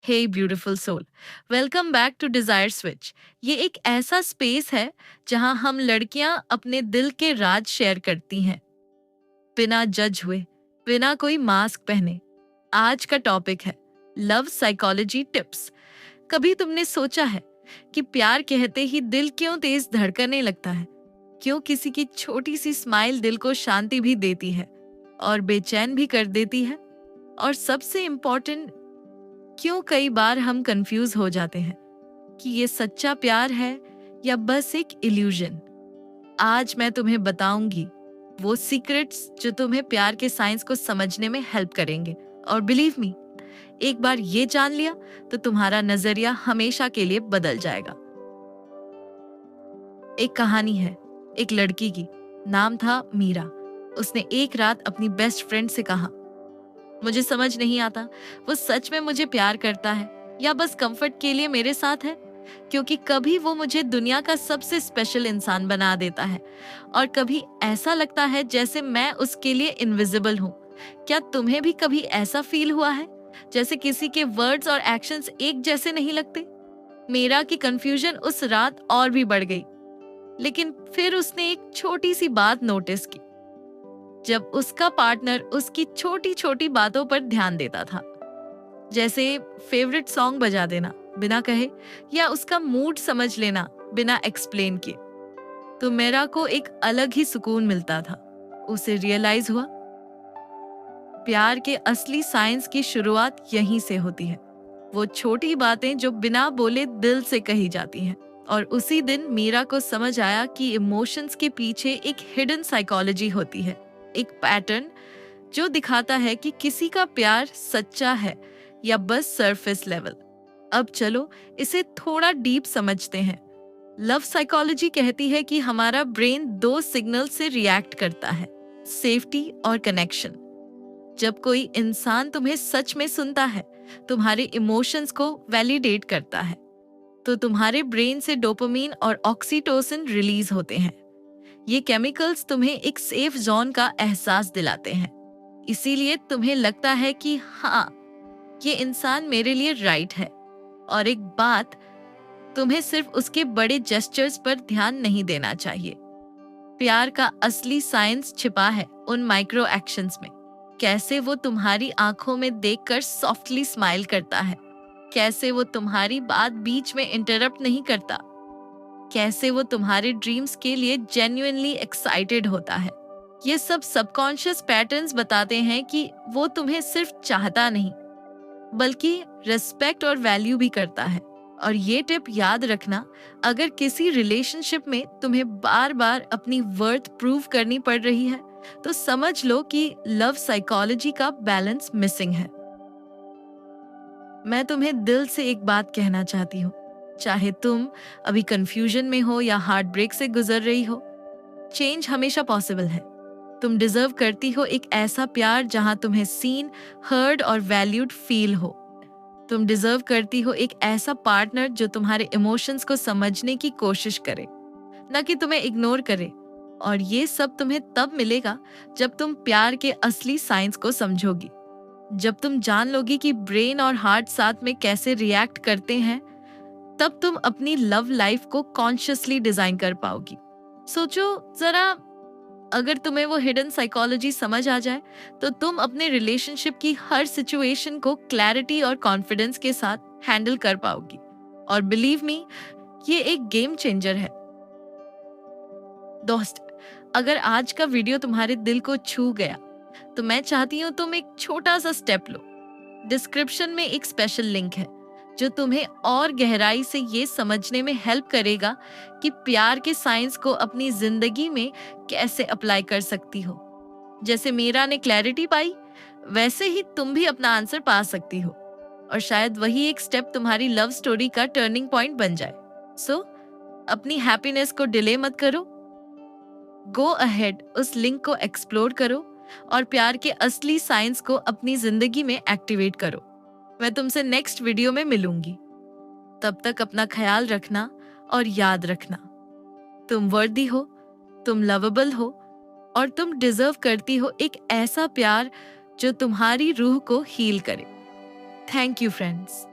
Hey beautiful soul, welcome back to Desire Switch. ये एक ऐसा स्पेस है जहां हम लड़कियां अपने दिल के राज शेयर करती हैं, बिना जज हुए, बिना कोई मास्क पहने। आज का टॉपिक है लव साइकोलॉजी टिप्स। कभी तुमने सोचा है कि प्यार कहते ही दिल क्यों तेज धड़कने लगता है? क्यों किसी की छोटी सी स्माइल दिल को शांति भी देती है और बेचैन भी कर देती है? और सबसे इम्पोर्टेंट, क्यों कई बार हम कंफ्यूज हो जाते हैं कि ये सच्चा प्यार है या बस एक इल्यूजन। आज मैं तुम्हें बताऊंगी वो सीक्रेट्स जो तुम्हें प्यार के साइंस को समझने में हेल्प करेंगे। और बिलीव मी, एक बार ये जान लिया तो तुम्हारा नजरिया हमेशा के लिए बदल जाएगा। एक कहानी है एक लड़की की, नाम था मीरा। उसने एक रात अपनी बेस्ट फ्रेंड से कहा, मुझे समझ नहीं आता वो सच में मुझे प्यार करता है या बस कंफर्ट के लिए मेरे साथ है, क्योंकि कभी वो मुझे दुनिया का सबसे स्पेशल इंसान बना देता है और कभी ऐसा लगता है जैसे मैं उसके लिए इनविजिबल हूँ। क्या तुम्हें भी कभी ऐसा फील हुआ है जैसे किसी के वर्ड्स और एक्शंस एक जैसे नहीं लगते? मीरा की कंफ्यूजन उस रात और भी बढ़ गई, लेकिन फिर उसने एक छोटी सी बात नोटिस की। जब उसका पार्टनर उसकी छोटी छोटी बातों पर ध्यान देता था, जैसे फेवरेट सॉन्ग बजा देना बिना कहे या उसका मूड समझ लेना बिना एक्सप्लेन किए, तो मीरा को एक अलग ही सुकून मिलता था। उसे रियलाइज हुआ, प्यार के असली साइंस की शुरुआत यहीं से होती है। वो छोटी बातें जो बिना बोले दिल से कही जाती हैं। और उसी दिन मीरा को समझ आया कि इमोशंस के पीछे एक हिडन साइकोलॉजी होती है, एक पैटर्न जो दिखाता है कि किसी का प्यार सच्चा है या बस सरफेस लेवल। अब चलो इसे थोड़ा डीप समझते हैं। लव साइकोलॉजी कहती है कि हमारा ब्रेन दो सिग्नल से रिएक्ट करता है, सेफ्टी और कनेक्शन। जब कोई इंसान तुम्हें सच में सुनता है, तुम्हारे इमोशंस को वैलिडेट करता है, तो तुम्हारे ब्रेन से डोपामिन और ऑक्सीटोसिन रिलीज होते हैं। ये केमिकल्स तुम्हें एक सेफ जोन का एहसास दिलाते हैं, इसीलिए तुम्हें लगता है कि हाँ, ये इंसान मेरे लिए राइट है। और एक बात, तुम्हें सिर्फ उसके बड़े जेस्चर्स पर ध्यान नहीं देना चाहिए। प्यार का असली साइंस छिपा है उन माइक्रो एक्शंस में। कैसे वो तुम्हारी आंखों में देखकर सॉफ्टली स्माइल करता है, कैसे वो तुम्हारी बात बीच में इंटरप्ट नहीं करता, कैसे वो तुम्हारे ड्रीम्स के लिए जेन्युइनली एक्साइटेड होता है। ये सब सबकॉन्शियस पैटर्न्स बताते हैं कि वो तुम्हें सिर्फ चाहता नहीं, बल्कि रिस्पेक्ट और वैल्यू भी करता है। और ये टिप याद रखना, अगर किसी रिलेशनशिप में तुम्हें बार बार अपनी वर्थ प्रूव करनी पड़ रही है, तो समझ लो कि लव साइकोलॉजी का बैलेंस मिसिंग है। मैं तुम्हें दिल से एक बात कहना चाहती हूँ, चाहे तुम अभी कंफ्यूजन में हो या हार्ट ब्रेक से गुजर रही हो, चेंज हमेशा पॉसिबल है। तुम डिजर्व करती हो एक ऐसा प्यार जहां तुम्हें सीन, हर्ड और वैल्यूड फील हो। तुम डिजर्व करती हो एक ऐसा पार्टनर जो तुम्हारे इमोशंस को समझने की कोशिश करे, न कि तुम्हें इग्नोर करे। और ये सब तुम्हें तब मिलेगा जब तुम प्यार के असली साइंस को समझोगी, जब तुम जान लोगी कि ब्रेन और हार्ट साथ में कैसे रिएक्ट करते हैं। तब तुम अपनी लव लाइफ को कॉन्शियसली डिजाइन कर पाओगी। सोचो जरा, अगर तुम्हें वो हिडन साइकोलॉजी समझ आ जाए, तो तुम अपने रिलेशनशिप की हर सिचुएशन को क्लैरिटी और कॉन्फिडेंस के साथ हैंडल कर पाओगी। और बिलीव मी, ये एक गेम चेंजर है। दोस्त, अगर आज का वीडियो तुम्हारे दिल को छू गया, तो मैं चाहती हूँ तुम एक छोटा सा स्टेप लो। डिस्क्रिप्शन में एक स्पेशल लिंक है जो तुम्हें और गहराई से ये समझने में हेल्प करेगा कि प्यार के साइंस को अपनी जिंदगी में कैसे अप्लाई कर सकती हो। जैसे मीरा ने क्लैरिटी पाई, वैसे ही तुम भी अपना आंसर पा सकती हो। और शायद वही एक स्टेप तुम्हारी लव स्टोरी का टर्निंग पॉइंट बन जाए। सो अपनी हैप्पीनेस को डिले मत करो, गो अहेड, उस लिंक को एक्सप्लोर करो और प्यार के असली साइंस को अपनी जिंदगी में एक्टिवेट करो। मैं तुमसे नेक्स्ट वीडियो में मिलूंगी। तब तक अपना ख्याल रखना और याद रखना, तुम वर्दी हो, तुम लवेबल हो और तुम डिजर्व करती हो एक ऐसा प्यार जो तुम्हारी रूह को हील करे। Thank you friends.